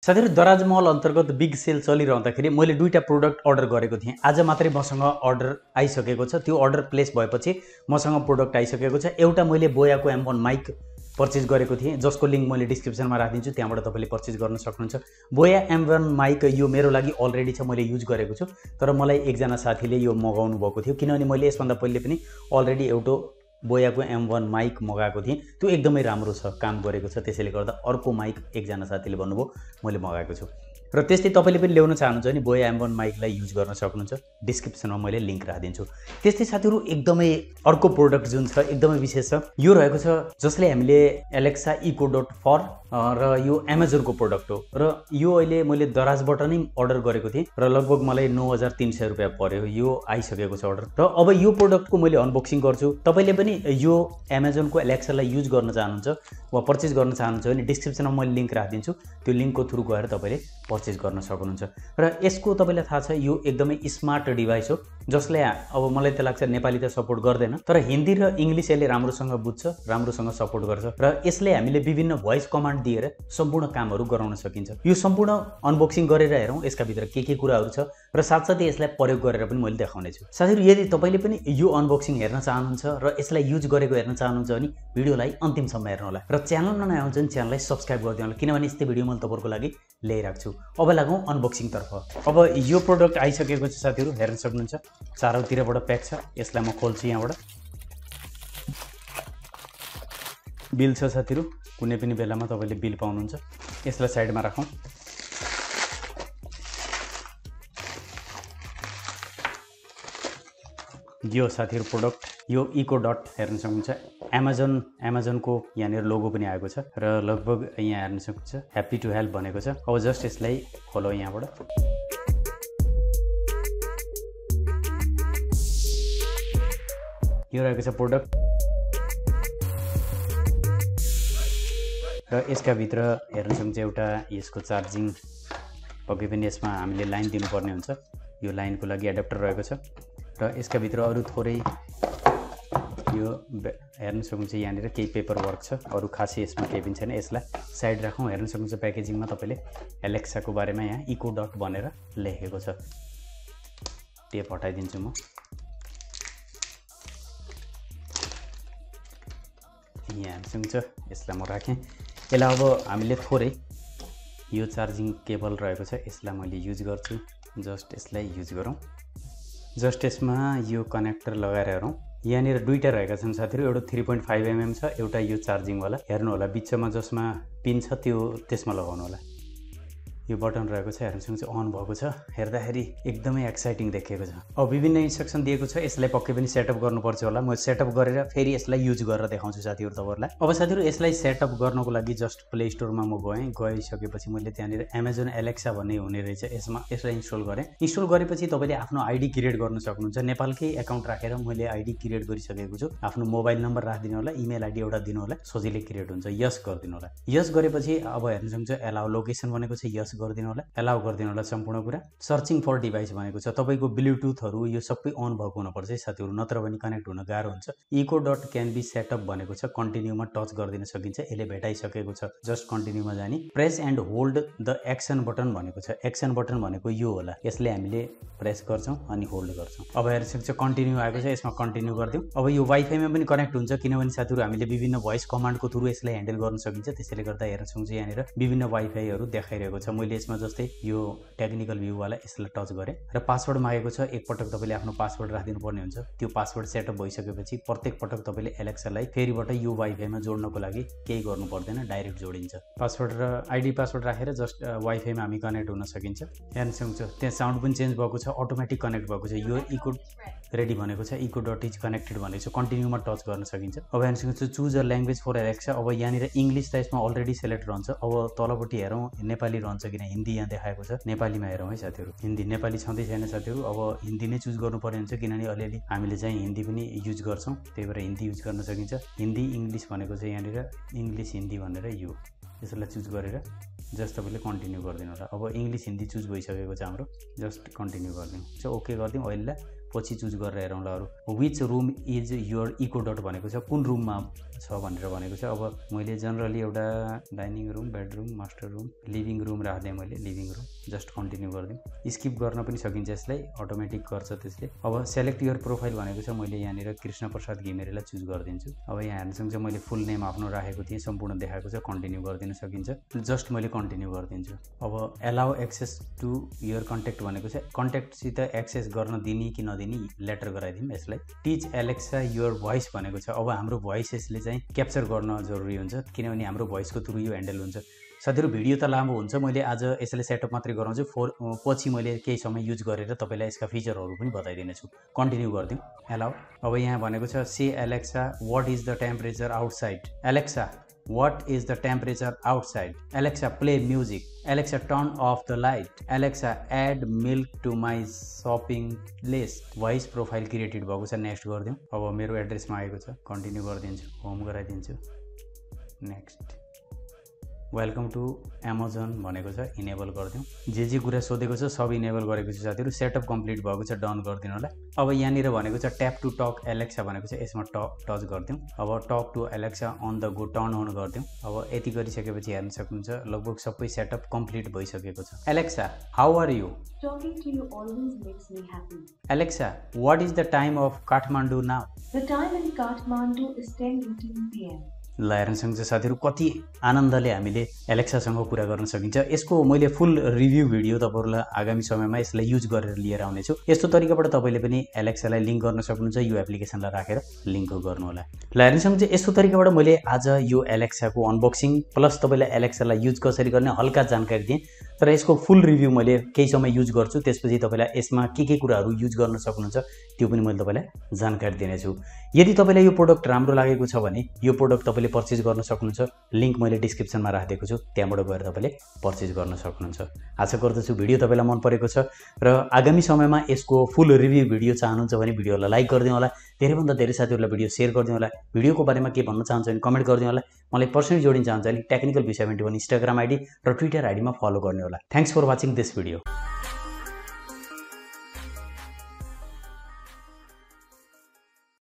साथीहरु दराज मल अन्तर्गत बिग सेल चलिरहँदाखेरि मैले दुईटा प्रोडक्ट अर्डर गरेको थिएँ। आज मात्रै मसँग अर्डर आइसकेको छ। त्यो अर्डर प्लेस भएपछि मसँग प्रोडक्ट आइसकेको छ। एउटा मैले बोयाको M1 माइक पर्चेज गरेको थिएँ, जसको लिंक मैले डिस्क्रिप्सनमा राखिदिन्छु, त्यहाँबाट तपाईले पर्चेज गर्न सक्नुहुन्छ। बोया M1 माइक यो मेरो लागि अलरेडी छ, मैले युज गरेको छु। तर मलाई एकजना साथीले यो मगाउनु भएको थियो, किनभने मैले यसभन्दा पहिले पनि अलरेडी एउटा बोयाको M1 माइक मगाएको थिएँ। त्यो एकदमै राम्रो छ, काम गरेको छ। त्यसैले गर्दा अर्को माइक एकजना साथीले भन्नुभयो, मैले मगाएको छु। र त्यस्तै तपाईले पनि ल्याउन चाहनुहुन्छ भने बोया M1 माइकलाई युज गर्न सक्नुहुन्छ। डिस्क्रिप्सनमा मैले लिंक राखिदिन्छु। त्यस्तै साथीहरु एकदमै अर्को प्रोडक्ट जुन छ एकदमै विशेष छ, यो रहेको छ जसले हामीले एलेक्सा इको डट फर र यो अमेजनको प्रोडक्ट हो। र यो अहिले मैले दराजबाट नै अर्डर गरेको थिएँ र लगभग मलाई 9300 रुपैयाँ पर्यो। यो आइसकेको छ अर्डर। र अब यो प्रोडक्टको मैले अनबक्सिङ गर्छु। तपाईले पनि यो अमेजनको एलेक्सालाई युज गर्न चाहनुहुन्छ वा पर्चेज गर्न चाहनुहुन्छ भने डिस्क्रिप्सनमा मैले लिंक राखिदिन्छु। त्यो लिंकको थ्रु गएर तपाईले पर्चेज गर्न सक्नुहुन्छ। र यसको तपाईलाई थाहा छ यो एकदमै स्मार्ट डिभाइस हो, जसले अब मलाई त लाग्छ नेपाली त सपोर्ट गर्दैन, तर हिन्दी र इंग्लिश यसले राम्रोसँग बुझ्छ, राम्रोसँग सपोर्ट गर्छ। र यसले हामीले विभिन्न भोइस कमान्ड दिएर सम्पूर्ण कामहरू गराउन सकिन्छ। यो सम्पूर्ण अनबक्सिङ गरेर हेरौँ यसका भित्र के कुराहरू छ र साथसाथै यसलाई प्रयोग गरेर पनि मैले देखाउने छु। साथीहरु यदि तपाईले पनि यो अनबक्सिङ हेर्न चाहनुहुन्छ र यसलाई युज गरेको हेर्न चाहनुहुन्छ भने भिडियोलाई अन्तिमसम्म हेर्नु होला र च्यानलमा नयाँ हुनुहुन्छ भने च्यानललाई सब्स्क्राइब गरिदिनु होला, किनभने यस्तै भिडियो मैले तपाईहरुको लागि ल्याइराख्छु छु। अब लागौं अनबक्सिङ तर्फ। अब यो प्रोडक्ट आइसकेको छ साथीहरु, हेर्न सक्नुहुन्छ। चारैतिरबाट प्याक छ। यसलाई म खोल्छु यहाँबाट। बिल छ साथीहरु, कुनै पनि बेलामा तपाईले बिल पाउनुहुन्छ। यसलाई साइडमा राखौं। यो साथीहरु प्रोडक्ट यो इको डट हेर्न सक्नुहुन्छ। अमेजनको यहाँनिर लोगो पनि आएको छ र लगभग यहाँ हेर्न सक्नुहुन्छ ह्याप्पी टु हेल्प भनेको छ। अब जस्ट यसलाई खोलौँ यहाँबाट। यो रहेको छ प्रोडक्ट र यसका भित्र हेर्न सक्नुहुन्छ एउटा यसको चार्जिङ, पक्कै पनि यसमा हामीले लाइन दिनुपर्ने हुन्छ। यो लाइनको लागि एडाप्टर रहेको छ र यसका भित्र अरु थोरै यो हेर्न सक्नुहुन्छ यहाँनिर केही पेपर वर्क छ, अरु खासै यसमा केही पनि छैन। यसलाई साइड राखौँ। हेर्न सक्नुहुन्छ प्याकेजिङमा तपाईले एलेक्साको बारेमा यहाँ इको डट भनेर लेखेको छ। टेप हटाइदिन्छु म। यहाँ हेर्न सक्नुहुन्छ यसलाई म राखेँ। यसलाई अब हामीले थोरै यो चार्जिङ केबल रहेको छ, यसलाई मैले युज गर्छु। जस्ट यसलाई युज गरौँ। जस्ट यसमा यो कनेक्टर लगाएर हेरौँ। यहाँनिर दुईटा रहेका छन् साथीहरु, एउटा 3.5 mm छ, एउटा यो चार्जिङ वाला। हेर्नु होला बिचमा जसमा पिन छ त्यो त्यसमा लगाउनु होला। यो बटन रहेको छ, हेर्न सक्नुहुन्छ अन भएको छ। हेर्दाखेरि एकदमै एक्साइटिङ देखिएको छ। अब विभिन्न इन्स्ट्रक्सन दिएको छ, यसलाई पक्कै पनि सेटअप गर्नुपर्छ होला। म सेटअप गरेर फेरि यसलाई युज गरेर देखाउँछु साथीहरु तपाईहरुलाई। अब साथीहरु यसलाई सेटअप गर्नको लागि जस्ट प्ले स्टोरमा म गइसकेपछि मैले त्यहाँनिर अमेजन एलेक्सा भन्ने हुने रहेछ, यसलाई इन्स्टल गरेँ। इन्स्टल गरेपछि तपाईले आफ्नो आईडी क्रिएट गर्न सक्नुहुन्छ। नेपालकै एकाउन्ट राखेर मैले आईडी क्रिएट गरिसकेको छु। आफ्नो मोबाइल नम्बर राखिदिनु होला, इमेल आईडी एउटा दिनु होला, सजिलै क्रिएट हुन्छ। यस गरिदिनु होला। यस गरेपछि अब हेर्न सक्नुहुन्छ एलाउ लोकेसन भनेको छ, यस गरिदिनु होला। एलाउ गरिदिनु होला सम्पूर्ण कुरा। सर्चिङ फर डिभाइस भनेको छ, तपाईको ब्लुटुथहरु यो सबै अन भएको हुनुपर्छ है साथीहरु, नत्र भने कनेक्ट हुन गाह्रो हुन्छ। Echo dot can be set up भनेको छ, कन्टिन्यूमा टच गरिदिन सकिन्छ। यसले भेटाइसकेको छ, जस्ट कन्टिन्यूमा जाने। Press and hold the action button भनेको छ। एक्सन बटन भनेको यो होला, यसले हामीले प्रेस गर्छौं अनि होल्ड गर्छौं। अब हेर्न सक्नुहुन्छ कन्टिन्यू आएको छ, यसमा कन्टिन्यू गर्दियौ। अब यो वाइफाईमा पनि कनेक्ट हुन्छ, किनभने साथीहरु हामीले विभिन्न भोइस कमान्डको थ्रु यसलाई ह्यान्डल गर्न सकिन्छ। त्यसैले गर्दा हेर्न सक्नुहुन्छ यहाँनिर विभिन्न वाइफाईहरु देखाइरहेको छ। मैले यसमा जस्तै यो टेक्निकल भ्यू वाला यसलाई टच गरेँ र पासवर्ड मागेको छ। एक पटक तपाईले आफ्नो पासवर्ड राखिदिनु पर्ने हुन्छ। त्यो पासवर्ड सेटअप भइसकेपछि प्रत्येक पटक तपाईले एलेक्सालाई फेरिबाट यो वाइफाईमा जोड्नको लागि केही गर्नु पर्दैन, डाइरेक्ट जोडिन्छ। पासवर्ड र आईडी पासवर्ड राखेर जस्ट वाइफाईमा हामी कनेक्ट हुन सकिन्छ। हेर्न सक्नुहुन्छ त्यहाँ साउन्ड पनि चेन्ज भएको छ, अटोमेटिक कनेक्ट भएको छ। यो इको रेडी भनेको छ, इको डट इज कनेक्टेड भनेको छ, कन्टिन्यूमा टच गर्न सकिन्छ। अब हेर्न सक्नुहुन्छ choose a language for Alexa. अब यहाँनिर इंग्लिश त यसमा अलरेडी सेलेक्ट रहन्छ। अब तलपट्टि हेरौँ नेपाली रहन्छ किन, हिन्दी यहाँ देखाएको छ। नेपालीमा हेरौँ है साथीहरु, हिन्दी नेपाली छँदै छैन साथीहरु। अब हिन्दी नै चुज गर्नुपर्ने हुन्छ, किनभने अलिअलि हामीले चाहिँ हिन्दी पनि युज गर्छौं, त्यही भएर हिन्दी युज गर्न सकिन्छ। हिन्दी इंग्लिश भनेको छ यहाँनिर, इंग्लिश हिन्दी भनेर यो यसलाई चुज गरेर जस्ट तपाईले कन्टिन्यू गरिदिनु होला। अब इंग्लिश हिन्दी चुज भइसकेको छ हाम्रो, जस्ट कन्टिन्यू गरिदिउँ। ओके गरिदिउँ। अहिले पछि चुज गरेर हेरौँ ल। अरू which room is your Echo dot भनेको छ, कुन रुममा छ भनेर भनेको छ। अब मैले जनरली एउटा dining room, bedroom, master room, living room राख्दै मैले लिभिङ रुम जस्ट कन्टिन्यू गरिदिउँ। स्किप गर्न पनि सकिन्छ, यसलाई अटोमेटिक गर्छ त्यसले। अब सेलेक्ट योर प्रोफाइल भनेको छ, मैले यहाँनिर कृष्ण प्रसाद घिमिरेलाई चुज गरिदिन्छु। अब यहाँ हेर्न सक्नुहुन्छ मैले फुल नेम आफ्नो राखेको थिएँ, सम्पूर्ण देखाएको छ, कन्टिन्यू गरिदिन सकिन्छ। जस्ट मैले कन्टिन्यू गरिदिन्छु। अब allow access to your contact भनेको छ, कन्ट्याक्टसित एक्सेस गर्न दिने कि नदिने लेटर गराइदिउँ यसलाई। टिच एलेक्सा योर भोइस भनेको छ, अब हाम्रो भोइस यसले चाहिँ क्याप्चर गर्न जरुरी हुन्छ, किनभने हाम्रो भोइसको थ्रु यो ह्यान्डल हुन्छ। साथीहरू भिडियो त लामो हुन्छ, मैले आज यसलाई सेटअप मात्रै गराउँछु, पछि मैले केही समय युज गरेर तपाईँलाई यसका फिचरहरू पनि बताइदिनेछु। कन्टिन्यू गरिदिउँ, एलाउ। अब यहाँ भनेको छ से Alexa what is the temperature outside, Alexa what is the temperature outside, Alexa play music, Alexa turn off the light, Alexa add milk to my shopping list। Voice profile created भएको छ, next गरिदिउँ। अब मेरो एड्रेसमा आएको छ, continue गरिदिन्छु, home गराइदिन्छु, नेक्स्ट। वेलकम टु एमाजोन भनेको छ, इनेबल गरिदिउँ। जे कुरा सोधेको छ सब इनेबल गरेको छु साथीहरू। सेटअप कम्प्लिट भएको छ, डन गरिदिनु होला। अब यहाँनिर भनेको छ ट्याप टु टक एलेक्सा भनेको छ, यसमा टच गरिदिउँ। अब talk to Alexa on the go turn on गरिदिउँ। अब यति गरिसकेपछि हेर्न सक्नुहुन्छ लगभग सबै सेटअप कम्प्लिट भइसकेको छ। Alexa how are you, Talking to you always makes me happy. Alexa what is the time of Kathmandu now, The time in Kathmandu is 10:18 p.m. ल हेर्न सक्नुहुन्छ साथीहरू कति आनन्दले हामीले एलेक्सासँग कुरा गर्न सकिन्छ। यसको मैले फुल रिभ्यू भिडियो तपाईँहरूलाई आगामी समयमा यसलाई युज गरेर लिएर आउनेछु। यस्तो तरिकाबाट तपाईँले पनि एलेक्सालाई लिङ्क गर्न सक्नुहुन्छ, यो एप्लिकेसनलाई राखेर लिङ्क गर्नु होला। ल हेर्न सक्नुहुन्छ यस्तो तरिकाबाट मैले आज यो एलेक्साको अनबक्सिङ प्लस तपाईँलाई एलेक्सालाई युज कसरी गर्ने हल्का जानकारी दिएँ। तर यसको फुल रिभ्यू मैले केही समय युज गर्छु, त्यसपछि तपाईँलाई यसमा के कुराहरू युज गर्न सक्नुहुन्छ त्यो पनि मैले तपाईँलाई जानकारी दिनेछु। यदि तपाईँलाई यो प्रोडक्ट राम्रो लागेको छ भने यो प्रोडक्ट तपाईँले पर्चेज गर्न सक्नुहुन्छ, लिङ्क मैले डिस्क्रिप्सनमा राखिदिएको छु, त्यहाँबाट गएर तपाईँले पर्चेज गर्न सक्नुहुन्छ। आशा गर्दछु भिडियो तपाईँलाई मन परेको छ र आगामी समयमा यसको फुल रिभ्यू भिडियो चाहनुहुन्छ भने भिडियोलाई लाइक गरिदिनु होला, धेरैभन्दा धेरै साथीहरूलाई भिडियो सेयर गरिदिनु होला। भिडियोको बारेमा के भन्न चाहन्छ भने कमेन्ट गरिदिनु होला। मलाई पर्सनली जोडिन चाहन्छ भने टेक्निकल विषय 21 इन्स्टाग्राम आइडी र ट्विटर आइडीमा फलो गर्ने होला। Thanks for watching this video.